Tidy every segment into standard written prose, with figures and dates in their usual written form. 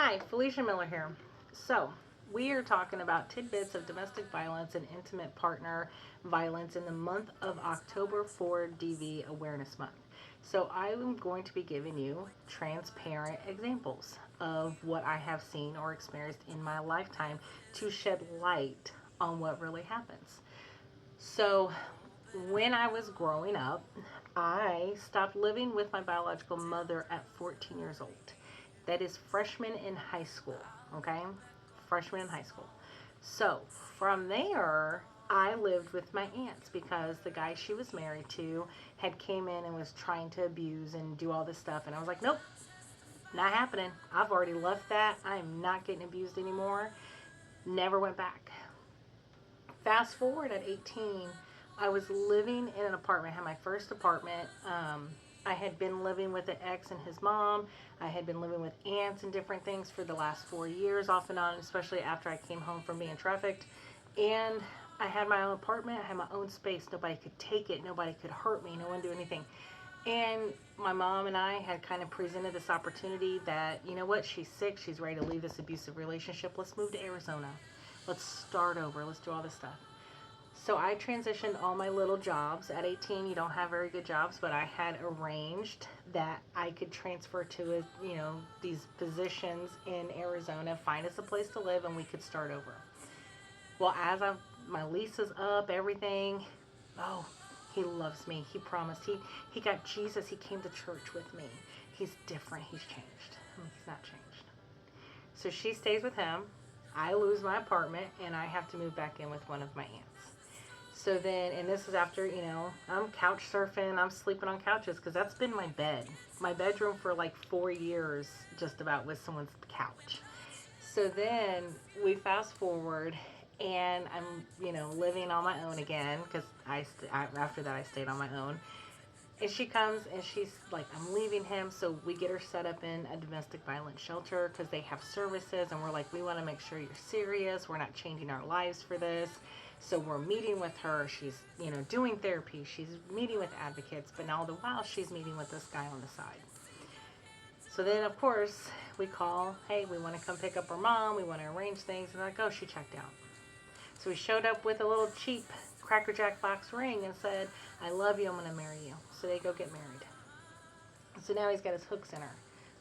Hi, Felicia Miller here. So, we are talking about tidbits of domestic violence and intimate partner violence in the month of October for DV Awareness Month. So, I am going to be giving you transparent examples of what I have seen or experienced in my lifetime to shed light on what really happens. So, when I was growing up, I stopped living with my biological mother at 14 years old. That is freshman in high school, okay? Freshman in high school. So, from there, I lived with my aunts because the guy she was married to had came in and was trying to abuse and do all this stuff, and I was like, nope, not happening. I've already left that. I'm not getting abused anymore. Never went back. Fast forward at 18, I was living in an apartment. I had my first apartment. I had been living with an ex and his mom. I had been living with aunts and different things for the last 4 years, off and on, especially after I came home from being trafficked. And I had my own apartment. I had my own space. Nobody could take it. Nobody could hurt me. No one do anything. And my mom and I had kind of presented this opportunity that, you know what, she's sick. She's ready to leave this abusive relationship. Let's move to Arizona. Let's start over. Let's do all this stuff. So I transitioned all my little jobs. At 18, you don't have very good jobs, but I had arranged that I could transfer to, these positions in Arizona, find us a place to live, and we could start over. Well, my lease is up, everything. Oh, he loves me. He promised. He got Jesus. He came to church with me. He's different. He's changed. I mean, he's not changed. So she stays with him. I lose my apartment, and I have to move back in with one of my aunts. So then, and this is after, I'm couch surfing. I'm sleeping on couches because that's been my bed. My bedroom for like 4 years, just about, was someone's couch. So then we fast forward, and I'm, living on my own again because after that I stayed on my own. And she comes and she's like, I'm leaving him. So we get her set up in a domestic violence shelter because they have services. And we're like, we want to make sure you're serious. We're not changing our lives for this. So we're meeting with her. She's, doing therapy. She's meeting with advocates. But all the while, she's meeting with this guy on the side. So then, of course, we call, hey, we want to come pick up our mom. We want to arrange things. And like, oh, she checked out. So we showed up with a little cheap Cracker Jack box ring and said, I love you, I'm going to marry you. So they go get married. So now he's got his hooks in her.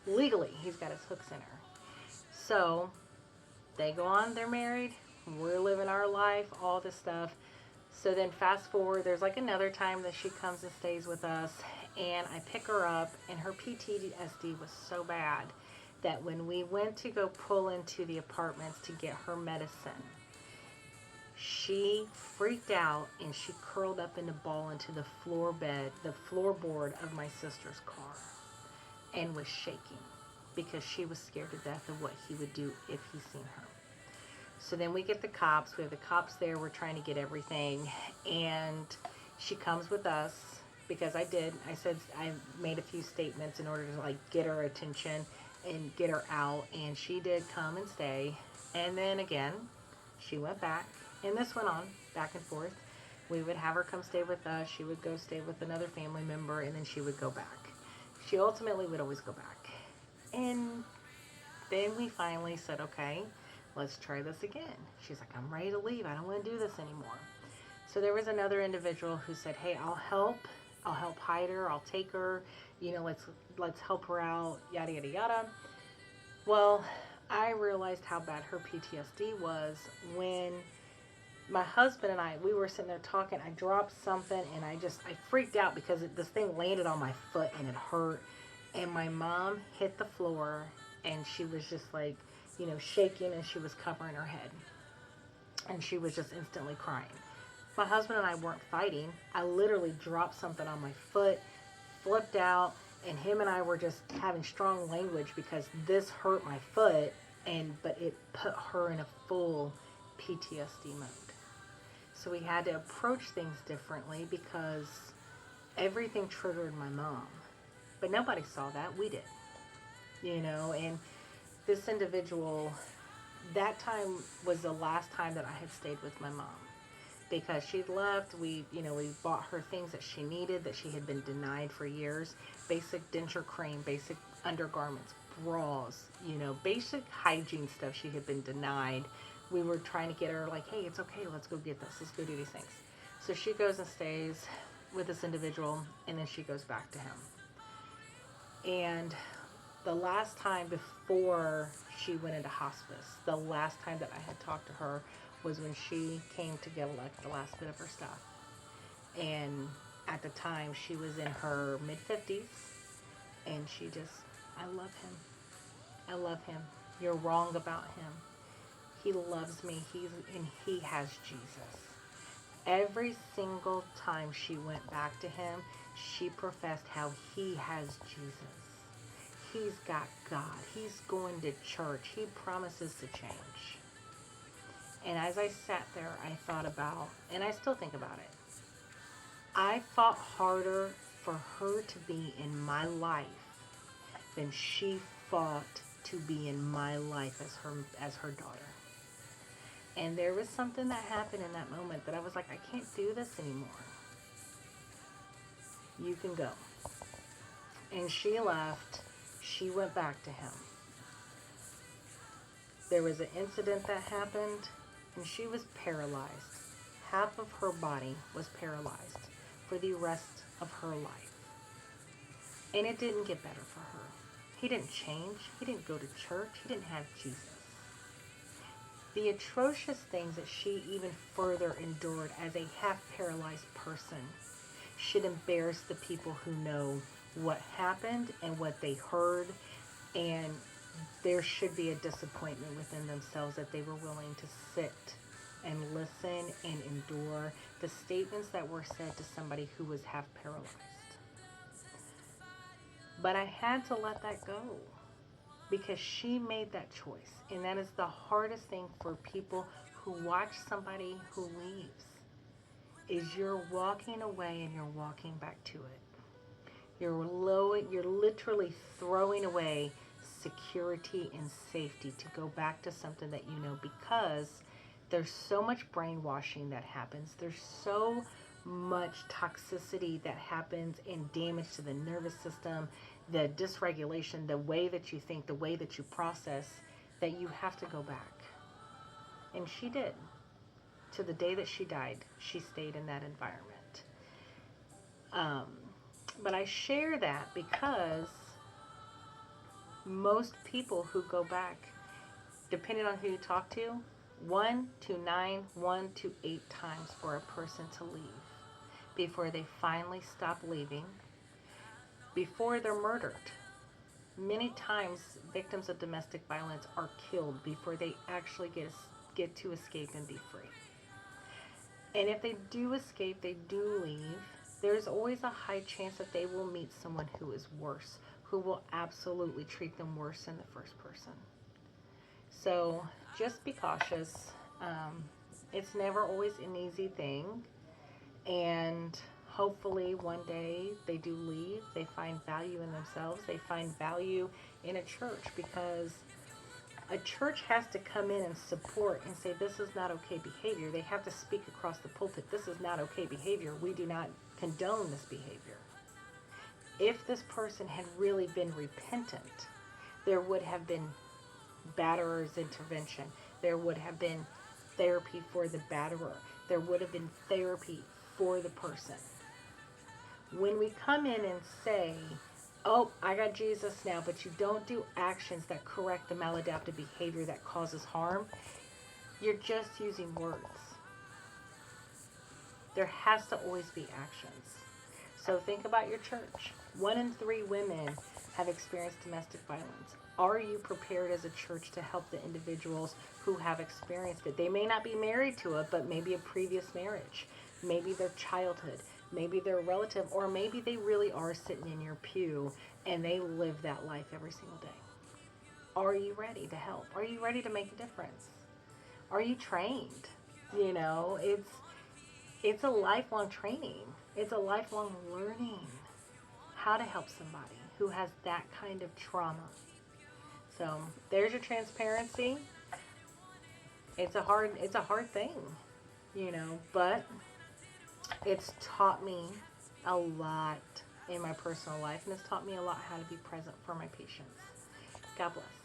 Legally, he's got his hooks in her. So they go on, they're married. We're living our life, all this stuff. So then fast forward, there's like another time that she comes and stays with us. And I pick her up, and her PTSD was so bad that when we went to go pull into the apartments to get her medicine, she freaked out and she curled up in a ball into the floorboard of my sister's car, and was shaking because she was scared to death of what he would do if he seen her. So then we get the cops. We have the cops there. We're trying to get everything, and she comes with us because I said I made a few statements in order to like get her attention and get her out, and she did come and stay. And then again, she went back. And this went on back and forth. We would have her come stay with us. She would go stay with another family member, and then she would go back. She ultimately would always go back. And then we finally said, okay, let's try this again. She's like, I'm ready to leave. I don't want to do this anymore. So there was another individual who said, hey, I'll help. I'll help hide her. I'll take her. Let's help her out, yada, yada, yada. Well, I realized how bad her PTSD was when my husband and we were sitting there talking. I dropped something, and I freaked out because this thing landed on my foot and it hurt. And my mom hit the floor, and she was just like, shaking, and she was covering her head. And she was just instantly crying. My husband and I weren't fighting. I literally dropped something on my foot, flipped out, and him and I were just having strong language because this hurt my foot, but it put her in a full PTSD mode. So we had to approach things differently because everything triggered my mom. But nobody saw that. We did. And this individual, that time was the last time that I had stayed with my mom. Because she'd left, we bought her things that she needed that she had been denied for years. Basic denture cream, basic undergarments, bras, basic hygiene stuff she had been denied. We were trying to get her like, hey, it's okay, let's go get this, let's go do these things. So she goes and stays with this individual, and then she goes back to him. And the last time before she went into hospice, the last time that I had talked to her was when she came to get like the last bit of her stuff. And at the time she was in her mid-50s, and she just, I love him. I love him. You're wrong about him. He loves me. He has Jesus. Every single time she went back to him, she professed how he has Jesus. He's got God. He's going to church. He promises to change. And as I sat there, I thought about, and I still think about it, I fought harder for her to be in my life than she fought to be in my life as her daughter. And there was something that happened in that moment that I was like, I can't do this anymore. You can go. And she left. She went back to him. There was an incident that happened, and she was paralyzed. Half of her body was paralyzed for the rest of her life. And it didn't get better for her. He didn't change. He didn't go to church. He didn't have Jesus. The atrocious things that she even further endured as a half-paralyzed person should embarrass the people who know what happened and what they heard, and there should be a disappointment within themselves that they were willing to sit and listen and endure the statements that were said to somebody who was half paralyzed. But I had to let that go, because she made that choice. And that is the hardest thing for people who watch somebody who leaves, is you're walking away and you're walking back to it. You're literally throwing away security and safety to go back to something that you know, because there's so much brainwashing that happens. There's so much toxicity that happens and damage to the nervous system, the dysregulation, the way that you think, the way that you process, that you have to go back. And she did. To the day that she died, she stayed in that environment. But I share that because most people who go back, depending on who you talk to, 1 to 9, 1 to 8 times for a person to leave before they finally stop leaving, before they're murdered. Many times victims of domestic violence are killed before they actually get to escape and be free. And if they do escape, they do leave, there's always a high chance that they will meet someone who is worse, who will absolutely treat them worse than the first person. So just be cautious. It's never always an easy thing. And hopefully one day they do leave. They find value in themselves. They find value in a church, because a church has to come in and support and say, this is not okay behavior. They have to speak across the pulpit. This is not okay behavior. We do not condone this behavior. If this person had really been repentant, there would have been batterer's intervention. There would have been therapy for the batterer. There would have been therapy for the person. When we come in and say, oh, I got Jesus now, but you don't do actions that correct the maladaptive behavior that causes harm, you're just using words. There has to always be actions. So think about your church. 1 in 3 women have experienced domestic violence. Are you prepared as a church to help the individuals who have experienced it? They may not be married to it, but maybe a previous marriage, maybe their childhood, maybe their relative, or maybe they really are sitting in your pew and they live that life every single day. Are you ready to help? Are you ready to make a difference? Are you trained? You know, it's a lifelong training. It's a lifelong learning how to help somebody who has that kind of trauma. So there's your transparency. It's a hard thing, you know, but it's taught me a lot in my personal life, and it's taught me a lot how to be present for my patients. God bless.